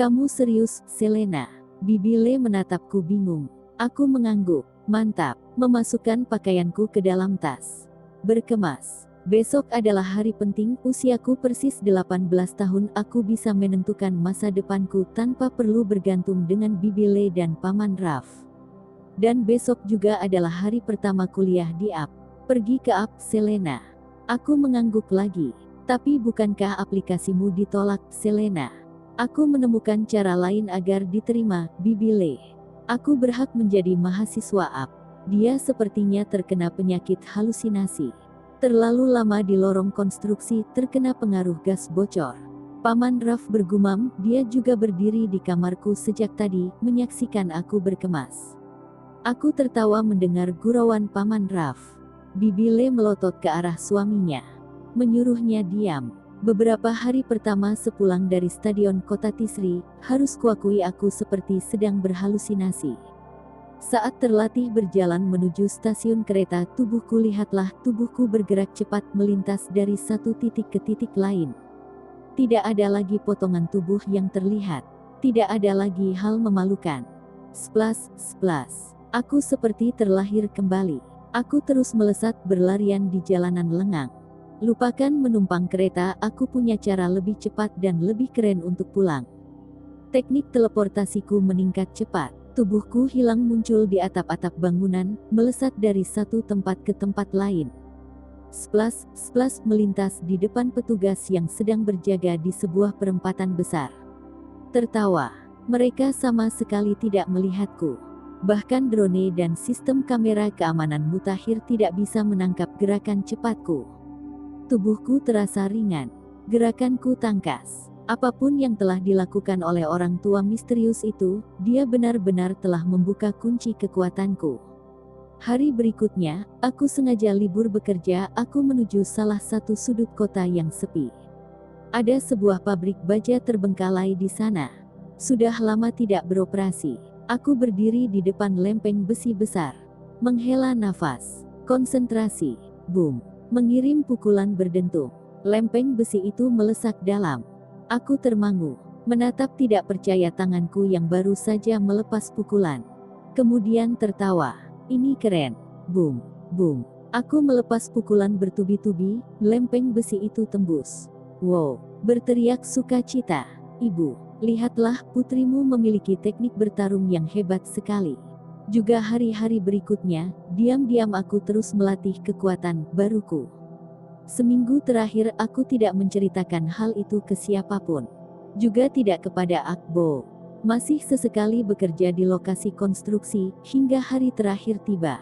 Kamu serius, Selena? Bibi Le menatapku bingung. Aku mengangguk. Mantap. Memasukkan pakaianku ke dalam tas. Berkemas. Besok adalah hari penting, usiaku persis 18 tahun, aku bisa menentukan masa depanku tanpa perlu bergantung dengan Bibi Le dan Paman Raf. Dan besok juga adalah hari pertama kuliah di AP. Pergi ke AP, Selena. Aku mengangguk lagi. Tapi bukankah aplikasimu ditolak, Selena? Aku menemukan cara lain agar diterima, Bibi Le. Aku berhak menjadi mahasiswa AP. Dia sepertinya terkena penyakit halusinasi. Terlalu lama di lorong konstruksi, terkena pengaruh gas bocor. Paman Raf bergumam, dia juga berdiri di kamarku sejak tadi, menyaksikan aku berkemas. Aku tertawa mendengar gurauan Paman Raf. Bibi Le melotot ke arah suaminya. Menyuruhnya diam. Beberapa hari pertama sepulang dari stadion Kota Tisri, harus kuakui aku seperti sedang berhalusinasi. Saat terlatih berjalan menuju stasiun kereta, tubuhku bergerak cepat melintas dari satu titik ke titik lain. Tidak ada lagi potongan tubuh yang terlihat. Tidak ada lagi hal memalukan. Splash, splash. Aku seperti terlahir kembali. Aku terus melesat berlarian di jalanan lengang. Lupakan menumpang kereta, aku punya cara lebih cepat dan lebih keren untuk pulang. Teknik teleportasiku meningkat cepat. Tubuhku hilang muncul di atap-atap bangunan, melesat dari satu tempat ke tempat lain. Splash, splash melintas di depan petugas yang sedang berjaga di sebuah perempatan besar. Tertawa. Mereka sama sekali tidak melihatku. Bahkan drone dan sistem kamera keamanan mutakhir tidak bisa menangkap gerakan cepatku. Tubuhku terasa ringan. Gerakanku tangkas. Apapun yang telah dilakukan oleh orang tua misterius itu, dia benar-benar telah membuka kunci kekuatanku. Hari berikutnya, aku sengaja libur bekerja, aku menuju salah satu sudut kota yang sepi. Ada sebuah pabrik baja terbengkalai di sana. Sudah lama tidak beroperasi. Aku berdiri di depan lempeng besi besar. Menghela nafas. Konsentrasi. Boom. Mengirim pukulan berdentum. Lempeng besi itu melesak dalam. Aku termangu, menatap tidak percaya tanganku yang baru saja melepas pukulan. Kemudian tertawa. Ini keren. Boom, boom. Aku melepas pukulan bertubi-tubi, lempeng besi itu tembus. Wow, berteriak sukacita. Ibu, lihatlah, putrimu memiliki teknik bertarung yang hebat sekali. Juga hari-hari berikutnya, diam-diam aku terus melatih kekuatan baruku. Seminggu terakhir aku tidak menceritakan hal itu ke siapapun. Juga tidak kepada Akbo. Masih sesekali bekerja di lokasi konstruksi, hingga hari terakhir tiba.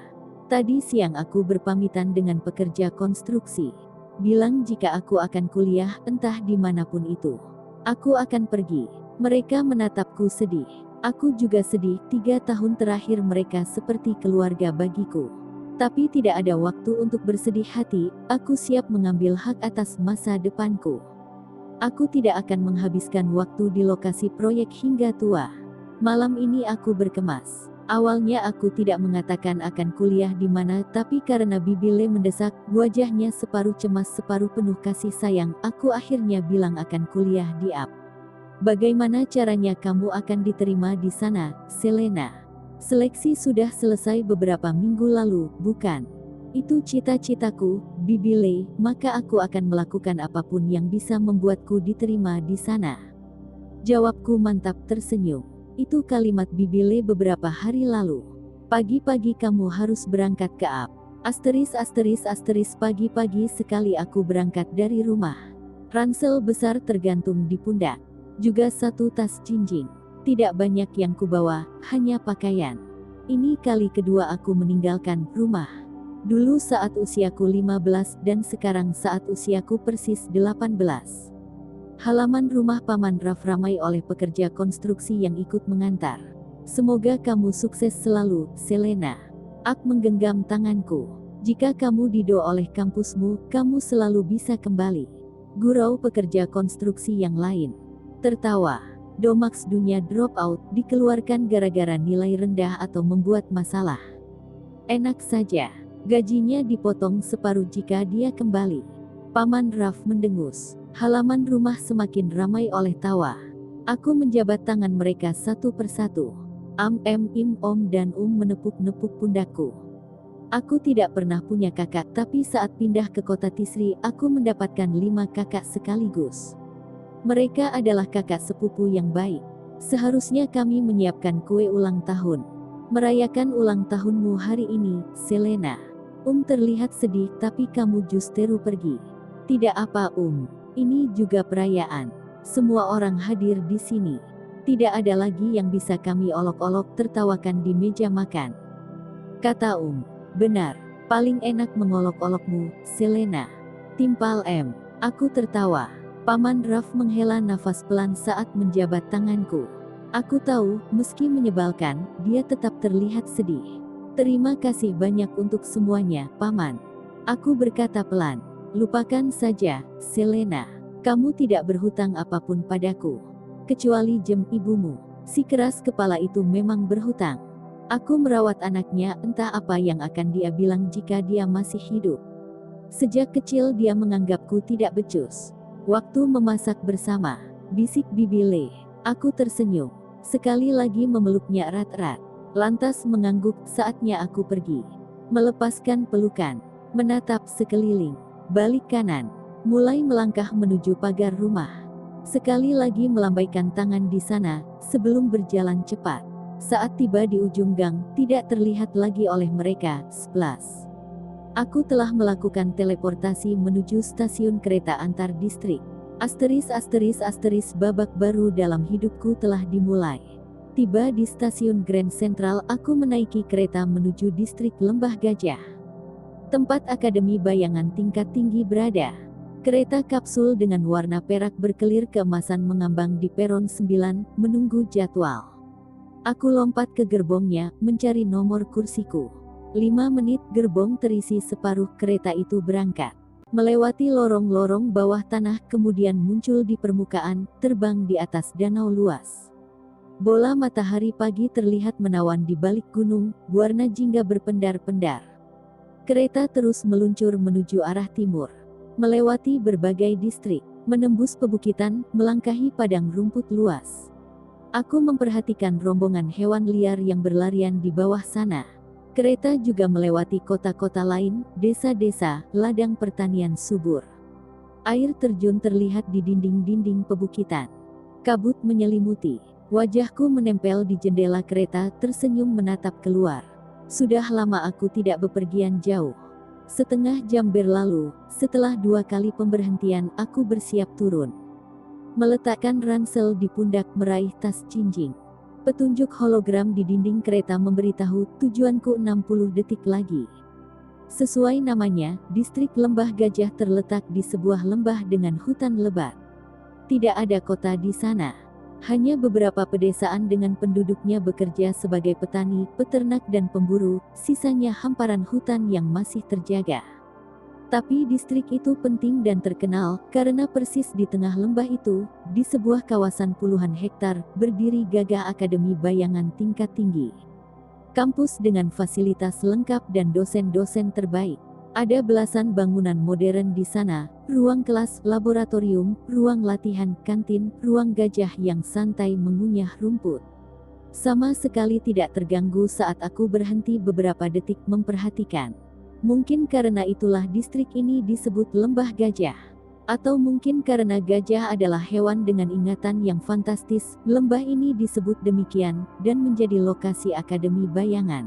Tadi siang aku berpamitan dengan pekerja konstruksi. Bilang jika aku akan kuliah, entah dimanapun itu. Aku akan pergi. Mereka menatapku sedih. Aku juga sedih, 3 tahun terakhir mereka seperti keluarga bagiku. Tapi tidak ada waktu untuk bersedih hati, aku siap mengambil hak atas masa depanku. Aku tidak akan menghabiskan waktu di lokasi proyek hingga tua. Malam ini aku berkemas. Awalnya aku tidak mengatakan akan kuliah di mana, tapi karena Bibi Le mendesak, wajahnya separuh cemas separuh penuh kasih sayang, aku akhirnya bilang akan kuliah di AP. Bagaimana caranya kamu akan diterima di sana, Selena? Seleksi sudah selesai beberapa minggu lalu, bukan? Itu cita-citaku, Bibi Le, maka aku akan melakukan apapun yang bisa membuatku diterima di sana. Jawabku mantap tersenyum. Itu kalimat Bibi Le beberapa hari lalu. Pagi-pagi kamu harus berangkat ke AP. Pagi-pagi sekali aku berangkat dari rumah. Ransel besar tergantung di pundak. Juga satu tas jinjing. Tidak banyak yang kubawa, hanya pakaian. Ini kali kedua aku meninggalkan rumah. Dulu saat usiaku 15 dan sekarang saat usiaku persis 18. Halaman rumah Paman Raf ramai oleh pekerja konstruksi yang ikut mengantar. Semoga kamu sukses selalu, Selena. Ak menggenggam tanganku. Jika kamu dido oleh kampusmu, kamu selalu bisa kembali. Gurau pekerja konstruksi yang lain. Tertawa. Domax dunia drop out, dikeluarkan gara-gara nilai rendah atau membuat masalah. Enak saja. Gajinya dipotong separuh jika dia kembali. Paman Raf mendengus. Halaman rumah semakin ramai oleh tawa. Aku menjabat tangan mereka satu persatu. Im, Om dan menepuk-nepuk pundakku. Aku tidak pernah punya kakak, tapi saat pindah ke kota Tisri, aku mendapatkan 5 kakak sekaligus. Mereka adalah kakak sepupu yang baik. Seharusnya kami menyiapkan kue ulang tahun. Merayakan ulang tahunmu hari ini, Selena. Terlihat sedih, tapi kamu justru pergi. Tidak apa, Ini juga perayaan. Semua orang hadir di sini. Tidak ada lagi yang bisa kami olok-olok tertawakan di meja makan. Kata benar. Paling enak mengolok-olokmu, Selena. Timpal Aku tertawa. Paman Raf menghela nafas pelan saat menjabat tanganku. Aku tahu, meski menyebalkan, dia tetap terlihat sedih. Terima kasih banyak untuk semuanya, Paman. Aku berkata pelan. Lupakan saja, Selena. Kamu tidak berhutang apapun padaku. Kecuali jem ibumu. Si keras kepala itu memang berhutang. Aku merawat anaknya, entah apa yang akan dia bilang jika dia masih hidup. Sejak kecil dia menganggapku tidak becus. Waktu memasak bersama, bisik Bibi Le. Aku tersenyum. Sekali lagi memeluknya erat-erat. Lantas mengangguk, saatnya aku pergi. Melepaskan pelukan. Menatap sekeliling. Balik kanan. Mulai melangkah menuju pagar rumah. Sekali lagi melambaikan tangan di sana, sebelum berjalan cepat. Saat tiba di ujung gang, tidak terlihat lagi oleh mereka. Splash. Aku telah melakukan teleportasi menuju stasiun kereta antar distrik. Babak baru dalam hidupku telah dimulai. Tiba di stasiun Grand Central, aku menaiki kereta menuju distrik Lembah Gajah. Tempat Akademi Bayangan tingkat tinggi berada. Kereta kapsul dengan warna perak berkelir keemasan mengambang di peron 9, menunggu jadwal. Aku lompat ke gerbongnya, mencari nomor kursiku. 5 menit gerbong terisi separuh, kereta itu berangkat. Melewati lorong-lorong bawah tanah, kemudian muncul di permukaan, terbang di atas danau luas. Bola matahari pagi terlihat menawan di balik gunung, warna jingga berpendar-pendar. Kereta terus meluncur menuju arah timur. Melewati berbagai distrik, menembus pebukitan, melangkahi padang rumput luas. Aku memperhatikan rombongan hewan liar yang berlarian di bawah sana. Kereta juga melewati kota-kota lain, desa-desa, ladang pertanian subur. Air terjun terlihat di dinding-dinding pebukitan. Kabut menyelimuti. Wajahku menempel di jendela kereta, tersenyum menatap keluar. Sudah lama aku tidak bepergian jauh. Setengah jam berlalu, setelah 2 kali pemberhentian, aku bersiap turun. Meletakkan ransel di pundak, meraih tas jinjing. Petunjuk hologram di dinding kereta memberitahu tujuanku 60 detik lagi. Sesuai namanya, distrik Lembah Gajah terletak di sebuah lembah dengan hutan lebat. Tidak ada kota di sana. Hanya beberapa pedesaan dengan penduduknya bekerja sebagai petani, peternak dan pemburu, sisanya hamparan hutan yang masih terjaga. Tapi distrik itu penting dan terkenal, karena persis di tengah lembah itu, di sebuah kawasan puluhan hektar, berdiri gagah Akademi Bayangan tingkat tinggi. Kampus dengan fasilitas lengkap dan dosen-dosen terbaik. Ada belasan bangunan modern di sana, ruang kelas, laboratorium, ruang latihan, kantin, ruang gajah yang santai mengunyah rumput. Sama sekali tidak terganggu saat aku berhenti beberapa detik memperhatikan. Mungkin karena itulah distrik ini disebut Lembah Gajah. Atau mungkin karena gajah adalah hewan dengan ingatan yang fantastis, lembah ini disebut demikian, dan menjadi lokasi Akademi Bayangan.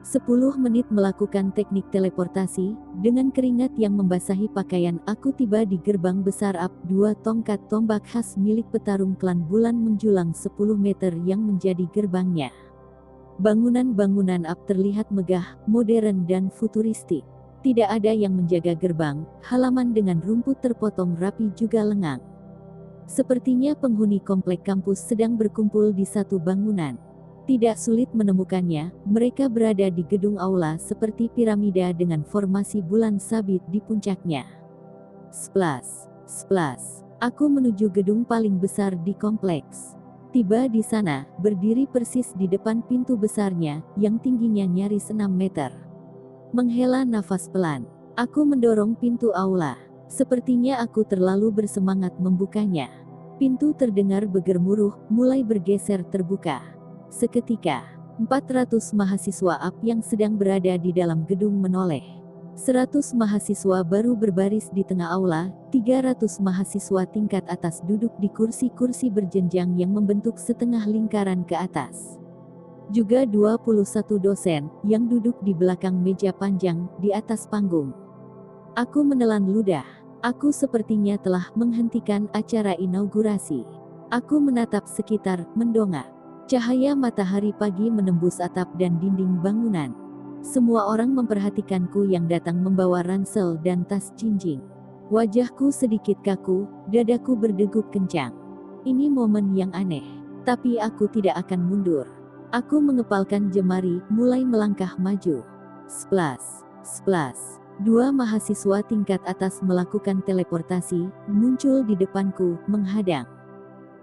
10 menit melakukan teknik teleportasi, dengan keringat yang membasahi pakaian aku tiba di gerbang besar Up2, tongkat tombak khas milik petarung klan bulan menjulang 10 meter yang menjadi gerbangnya. Bangunan-bangunan Up terlihat megah, modern dan futuristik. Tidak ada yang menjaga gerbang, halaman dengan rumput terpotong rapi juga lengang. Sepertinya penghuni komplek kampus sedang berkumpul di satu bangunan. Tidak sulit menemukannya, mereka berada di gedung aula seperti piramida dengan formasi bulan sabit di puncaknya. Splash, splash. Aku menuju gedung paling besar di kompleks. Tiba di sana, berdiri persis di depan pintu besarnya, yang tingginya nyaris 6 meter. Menghela nafas pelan, aku mendorong pintu aula. Sepertinya aku terlalu bersemangat membukanya. Pintu terdengar bergemuruh, mulai bergeser terbuka. Seketika, 400 mahasiswa AP yang sedang berada di dalam gedung menoleh. 100 mahasiswa baru berbaris di tengah aula, 300 mahasiswa tingkat atas duduk di kursi-kursi berjenjang yang membentuk setengah lingkaran ke atas. Juga 21 dosen, yang duduk di belakang meja panjang, di atas panggung. Aku menelan ludah. Aku sepertinya telah menghentikan acara inaugurasi. Aku menatap sekitar, mendongak. Cahaya matahari pagi menembus atap dan dinding bangunan. Semua orang memperhatikanku yang datang membawa ransel dan tas jinjing. Wajahku sedikit kaku, dadaku berdegup kencang. Ini momen yang aneh. Tapi aku tidak akan mundur. Aku mengepalkan jemari, mulai melangkah maju. Splas, splas. 2 mahasiswa tingkat atas melakukan teleportasi, muncul di depanku, menghadang.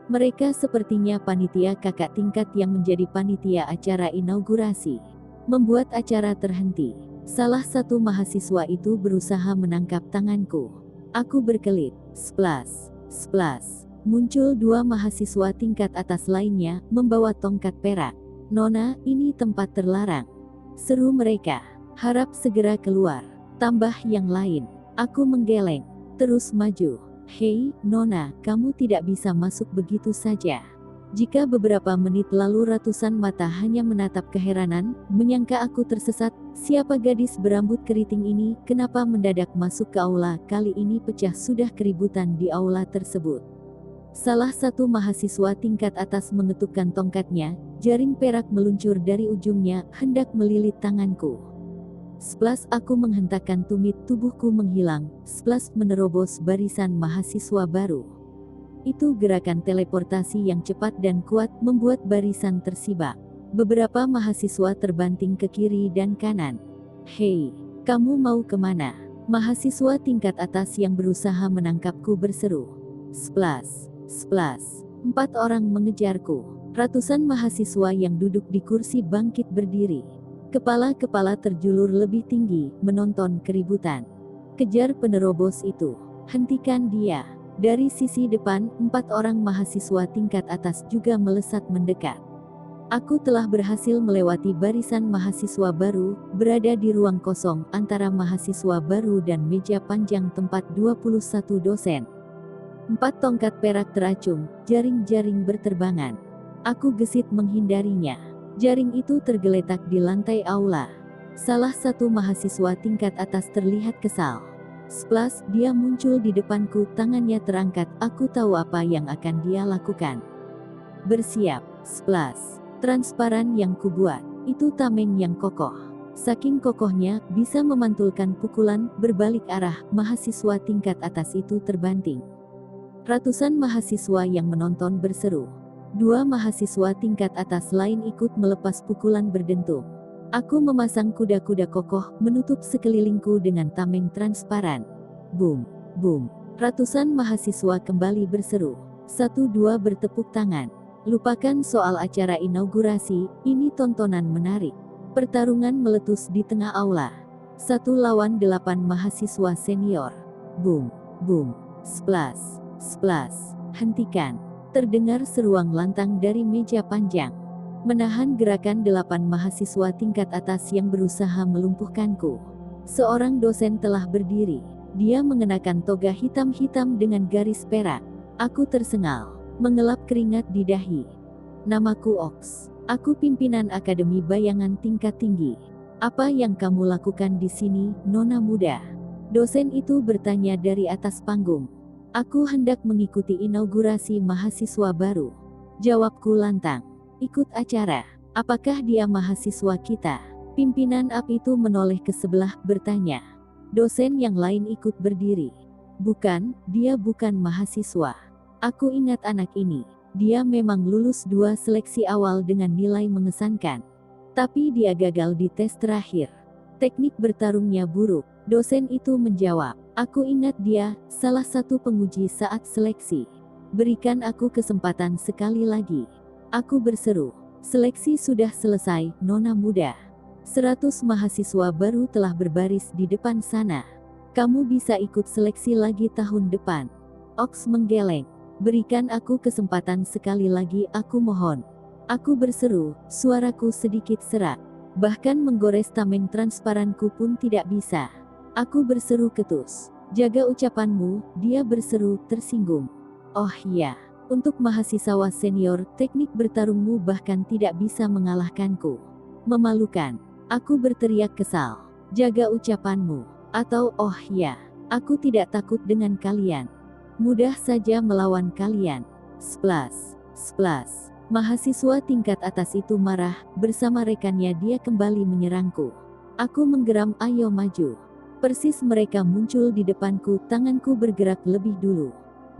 Mereka sepertinya panitia kakak tingkat yang menjadi panitia acara inaugurasi. Membuat acara terhenti. Salah satu mahasiswa itu berusaha menangkap tanganku. Aku berkelit. Splas, splas. Muncul 2 mahasiswa tingkat atas lainnya, membawa tongkat perak. "Nona, ini tempat terlarang," seru mereka. "Harap segera keluar." Tambah yang lain. Aku menggeleng. Terus maju. "Hei, Nona, kamu tidak bisa masuk begitu saja." Jika beberapa menit lalu ratusan mata hanya menatap keheranan, menyangka aku tersesat, siapa gadis berambut keriting ini, kenapa mendadak masuk ke aula, kali ini pecah sudah keributan di aula tersebut. Salah satu mahasiswa tingkat atas mengetukkan tongkatnya, jaring perak meluncur dari ujungnya, hendak melilit tanganku. Splas, aku menghentakkan tumit, tubuhku menghilang. Splas, menerobos barisan mahasiswa baru. Itu gerakan teleportasi yang cepat dan kuat, membuat barisan tersibak. Beberapa mahasiswa terbanting ke kiri dan kanan. "Hei, kamu mau kemana?" Mahasiswa tingkat atas yang berusaha menangkapku berseru. Splas, splas. 4 orang mengejarku. Ratusan mahasiswa yang duduk di kursi bangkit berdiri. Kepala-kepala terjulur lebih tinggi, menonton keributan. "Kejar penerobos itu. Hentikan dia." Dari sisi depan, 4 orang mahasiswa tingkat atas juga melesat mendekat. Aku telah berhasil melewati barisan mahasiswa baru, berada di ruang kosong, antara mahasiswa baru dan meja panjang tempat 21 dosen. 4 tongkat perak teracung, jaring-jaring berterbangan. Aku gesit menghindarinya. Jaring itu tergeletak di lantai aula. Salah satu mahasiswa tingkat atas terlihat kesal. Splas, dia muncul di depanku, tangannya terangkat, aku tahu apa yang akan dia lakukan. "Bersiap." Splas. Transparan yang kubuat. Itu tameng yang kokoh. Saking kokohnya, bisa memantulkan pukulan, berbalik arah, mahasiswa tingkat atas itu terbanting. Ratusan mahasiswa yang menonton berseru. 2 mahasiswa tingkat atas lain ikut melepas pukulan berdentum. Aku memasang kuda-kuda kokoh, menutup sekelilingku dengan tameng transparan. Boom, boom. Ratusan mahasiswa kembali berseru. 1-2 bertepuk tangan. Lupakan soal acara inaugurasi, ini tontonan menarik. Pertarungan meletus di tengah aula. 1 lawan 8 mahasiswa senior. Boom, boom. Splas, splas. "Hentikan." Terdengar seruang lantang dari meja panjang. Menahan gerakan 8 mahasiswa tingkat atas yang berusaha melumpuhkanku. Seorang dosen telah berdiri. Dia mengenakan toga hitam-hitam dengan garis perak. Aku tersengal, mengelap keringat di dahi. "Namaku Ox. Aku pimpinan Akademi Bayangan tingkat tinggi." "Apa yang kamu lakukan di sini, Nona muda?" Dosen itu bertanya dari atas panggung. "Aku hendak mengikuti inaugurasi mahasiswa baru." Jawabku lantang. "Ikut acara? Apakah dia mahasiswa kita?" Pimpinan AP itu menoleh ke sebelah, bertanya. Dosen yang lain ikut berdiri. "Bukan, dia bukan mahasiswa. Aku ingat anak ini. Dia memang lulus 2 seleksi awal dengan nilai mengesankan. Tapi dia gagal di tes terakhir. Teknik bertarungnya buruk." Dosen itu menjawab. "Aku ingat dia, salah satu penguji saat seleksi. Berikan aku kesempatan sekali lagi." Aku berseru. "Seleksi sudah selesai, Nona muda. 100 mahasiswa baru telah berbaris di depan sana. Kamu bisa ikut seleksi lagi tahun depan." Ox menggeleng. Berikan aku kesempatan sekali lagi, aku mohon. Aku berseru, suaraku sedikit serak. Bahkan menggores tameng transparanku pun tidak bisa. Aku berseru ketus. Jaga ucapanmu, dia berseru tersinggung. Oh ya, untuk mahasiswa senior, teknik bertarungmu bahkan tidak bisa mengalahkanku. Memalukan. Aku berteriak kesal. Jaga ucapanmu. Atau oh ya, aku tidak takut dengan kalian. Mudah saja melawan kalian. Splash, splash. Mahasiswa tingkat atas itu marah, bersama rekannya dia kembali menyerangku. Aku menggeram, ayo maju. Persis mereka muncul di depanku, tanganku bergerak lebih dulu.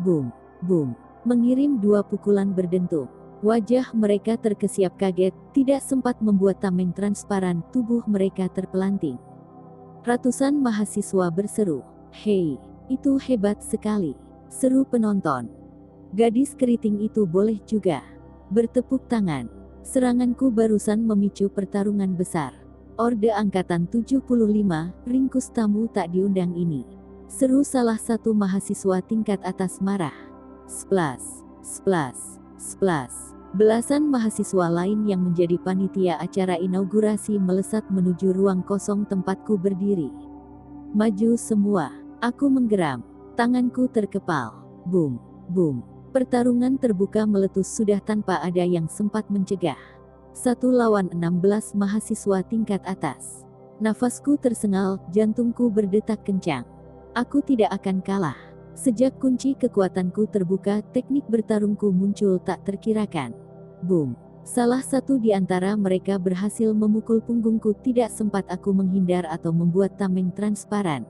Boom, boom. Mengirim 2 pukulan berdentum. Wajah mereka terkesiap kaget, tidak sempat membuat tameng transparan, tubuh mereka terpelanting. Ratusan mahasiswa berseru, "Hei, itu hebat sekali!" Seru penonton. Gadis keriting itu boleh juga bertepuk tangan. Seranganku barusan memicu pertarungan besar. Orde Angkatan 75, ringkus tamu tak diundang ini. Seru salah satu mahasiswa tingkat atas marah. Splash, splash, splash. Belasan mahasiswa lain yang menjadi panitia acara inaugurasi melesat menuju ruang kosong tempatku berdiri. Maju semua. Aku menggeram. Tanganku terkepal. Boom, boom. Pertarungan terbuka meletus sudah tanpa ada yang sempat mencegah. 1 lawan 16 mahasiswa tingkat atas. Nafasku tersengal, jantungku berdetak kencang. Aku tidak akan kalah. Sejak kunci kekuatanku terbuka, teknik bertarungku muncul tak terkirakan. Boom. Salah satu di antara mereka berhasil memukul punggungku, tidak sempat aku menghindar atau membuat tameng transparan.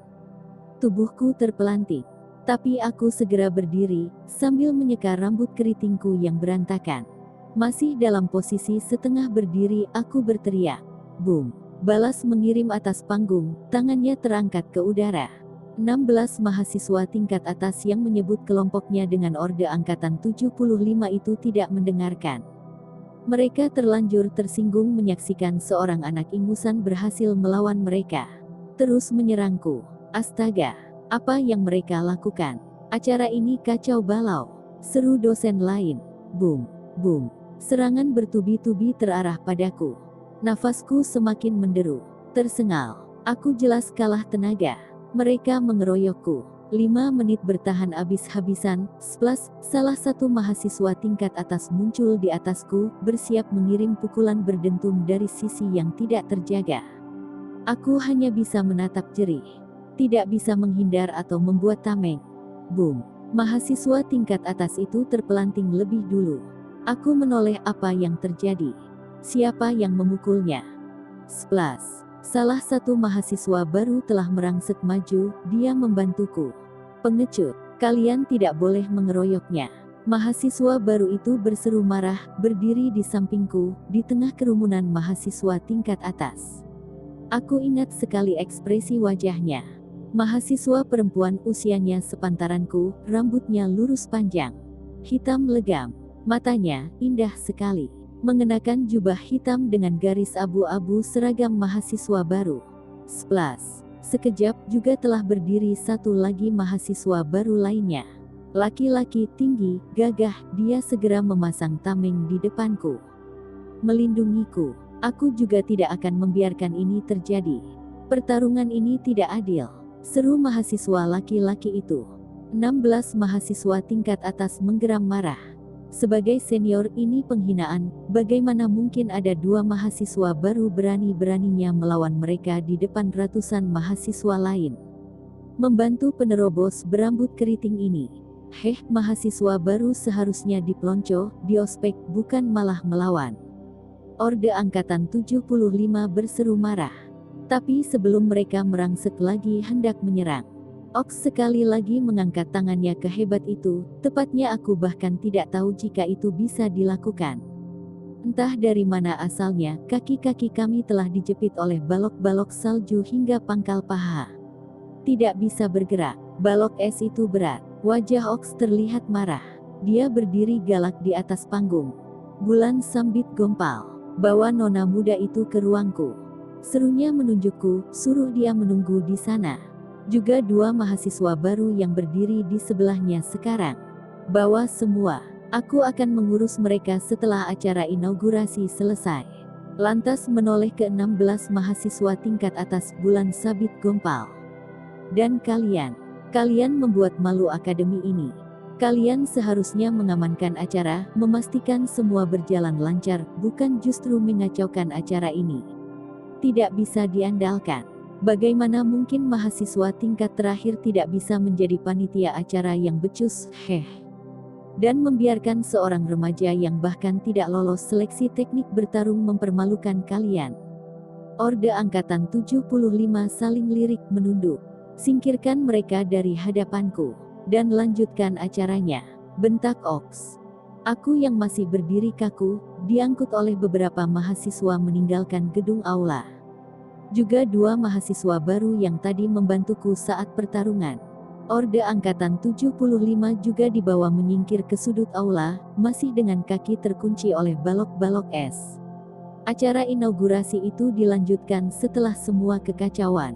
Tubuhku terpelanting. Tapi aku segera berdiri, sambil menyeka rambut keritingku yang berantakan. Masih dalam posisi setengah berdiri, aku berteriak. Boom. Balas mengirim atas panggung, tangannya terangkat ke udara. 16 mahasiswa tingkat atas yang menyebut kelompoknya dengan Orde Angkatan 75 itu tidak mendengarkan. Mereka terlanjur tersinggung menyaksikan seorang anak ingusan berhasil melawan mereka. Terus menyerangku. Astaga, apa yang mereka lakukan? Acara ini kacau balau. Seru dosen lain. Boom, boom. Serangan bertubi-tubi terarah padaku. Nafasku semakin menderu. Tersengal. Aku jelas kalah tenaga. Mereka mengeroyokku. 5 menit bertahan habis-habisan. Splash, salah satu mahasiswa tingkat atas muncul di atasku, bersiap mengirim pukulan berdentum dari sisi yang tidak terjaga. Aku hanya bisa menatap jerih. Tidak bisa menghindar atau membuat tameng. Boom. Mahasiswa tingkat atas itu terpelanting lebih dulu. Aku menoleh, apa yang terjadi? Siapa yang memukulnya? Splash. Salah satu mahasiswa baru telah merangsek maju, dia membantuku. Pengecut, kalian tidak boleh mengeroyoknya. Mahasiswa baru itu berseru marah, berdiri di sampingku, di tengah kerumunan mahasiswa tingkat atas. Aku ingat sekali ekspresi wajahnya. Mahasiswa perempuan usianya sepantaranku, rambutnya lurus panjang. Hitam legam, matanya indah sekali. Mengenakan jubah hitam dengan garis abu-abu seragam mahasiswa baru. Splash. Sekejap juga telah berdiri satu lagi mahasiswa baru lainnya. Laki-laki tinggi, gagah, dia segera memasang tameng di depanku. Melindungiku. Aku juga tidak akan membiarkan ini terjadi. Pertarungan ini tidak adil. Seru mahasiswa laki-laki itu. 16 mahasiswa tingkat atas menggeram marah. Sebagai senior, ini penghinaan. Bagaimana mungkin ada 2 mahasiswa baru berani-beraninya melawan mereka di depan ratusan mahasiswa lain. Membantu penerobos berambut keriting ini. Mahasiswa baru seharusnya dipelonco, diospek, bukan malah melawan. Orde Angkatan 75 berseru marah. Tapi sebelum mereka merangsek lagi hendak menyerang, Ox sekali lagi mengangkat tangannya ke hebat itu, tepatnya aku bahkan tidak tahu jika itu bisa dilakukan. Entah dari mana asalnya, kaki-kaki kami telah dijepit oleh balok-balok salju hingga pangkal paha. Tidak bisa bergerak, balok es itu berat. Wajah Ox terlihat marah. Dia berdiri galak di atas panggung. Bulan sambit gompal, bawa nona muda itu ke ruangku. Serunya menunjukku, suruh dia menunggu di sana. Juga 2 mahasiswa baru yang berdiri di sebelahnya sekarang. Bawa semua. Aku akan mengurus mereka setelah acara inaugurasi selesai. Lantas menoleh ke 16 mahasiswa tingkat atas Bulan Sabit Gompal. Dan kalian membuat malu akademi ini. Kalian seharusnya mengamankan acara, memastikan semua berjalan lancar, bukan justru mengacaukan acara ini. Tidak bisa diandalkan. Bagaimana mungkin mahasiswa tingkat terakhir tidak bisa menjadi panitia acara yang becus, dan membiarkan seorang remaja yang bahkan tidak lolos seleksi teknik bertarung mempermalukan kalian. Orde Angkatan 75 saling lirik menunduk. Singkirkan mereka dari hadapanku, dan lanjutkan acaranya, bentak Ox. Aku yang masih berdiri kaku, diangkut oleh beberapa mahasiswa meninggalkan gedung aula. Juga 2 mahasiswa baru yang tadi membantuku saat pertarungan. Orde Angkatan 75 juga dibawa menyingkir ke sudut aula, masih dengan kaki terkunci oleh balok-balok es. Acara inaugurasi itu dilanjutkan setelah semua kekacauan